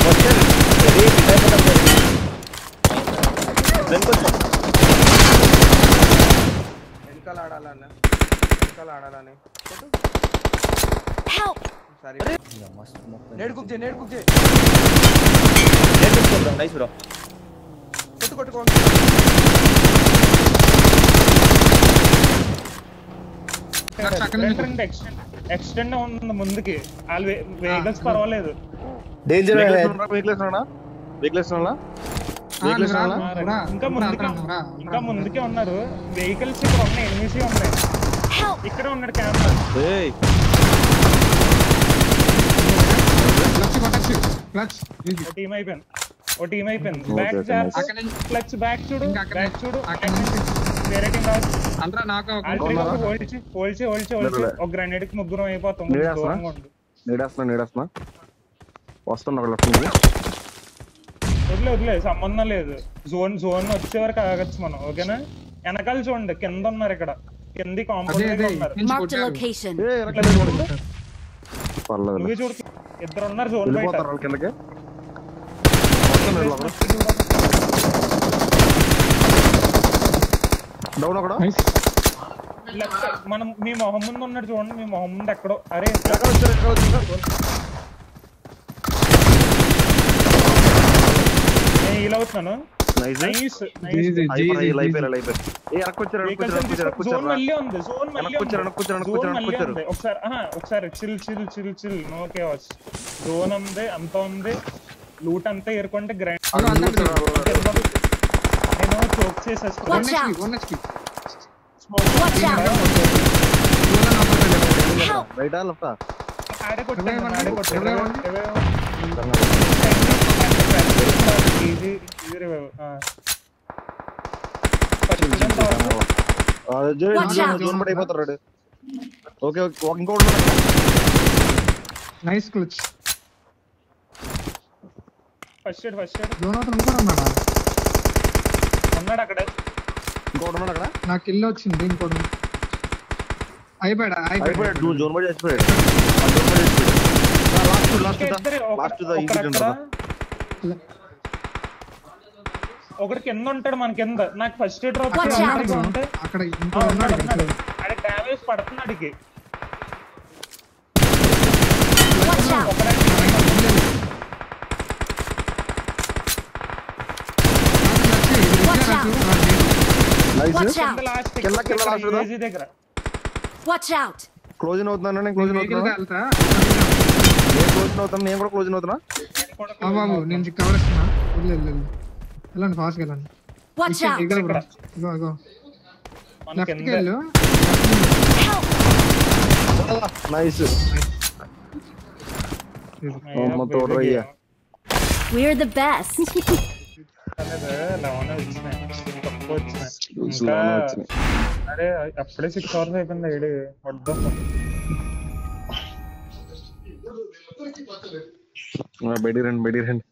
వచ్చారు ఇది వెనుకొచ్చాం వెనకాల ఆడాలని సరే నేడు కుక్ చేయి నైస్ బ్రో కొట్టు ఎక్స్టెండ్ ఉంది ముందుకి వెహికల్స్ పర్వాలేదు డేంజర్ ఇంకా ముందుకే ఉన్నారు వెహికల్స్ ఇక్కడ ఉన్నాయి ఎనిమిది ఉన్నాయి ఇక్కడ ఉన్నాడు క్యాంప్ ఓ టీమ్ అయిపోయింది క్లచ్ బ్యాక్ చూడు వేరే టీం హోల్చి ఒక గ్రెనేడ్ కి ముగ్గురం అయిపోతాం వదిలే సంబంధం లేదు జోన్ వచ్చే వరకు ఆగచ్చు మనం ఓకేనా వెనకాల చూడండి కింద ఉన్నారు ఇక్కడ కింది కాంపౌండ్ నువ్వే చూడు ఇద్దరు ఉన్నారు జోన్ బయట మనం మీ మొహం ముందు ఉన్నాడు చూడండి మీ మొహం ముందు ఎక్కడో అరే నేను ఇలా అవుతున్నాను ఒకసారి చిల్ నో కేవాస్ జోన్ ఉంది అంత ఉంది లూట్ అంతా ఏరుకుంటే గ్రైండ్ నేను చోక్ చేసేస్తాను నైస్ క్లచ్ ఫస్ట్ ఎయిడ్ ఉన్నాడు అక్కడ నా కిల్ వచ్చింది ఇంకోటి అయిపోయాడు ఒకటి కింద ఉంటాడు మన కింద నాకు ఫస్ట్ ఎయిడ్ డ్రాప్ అక్కడ డ్యామేజ్ పడుతున్నాడికి క్లోజింగ్ అవుతున్నాను నేను కూడా క్లోజింగ్ అవుతున్నా బాబు నేను కవర్ ఇస్తున్నా వెళ్ళండి ఫాస్ట్ వెళ్ళండి లెఫ్ట్కి వెళ్ళు నైస్ We're the best. అరే అప్పుడే 6 hours అయిపోయింది ఐడి వద్దాం బెడి రండి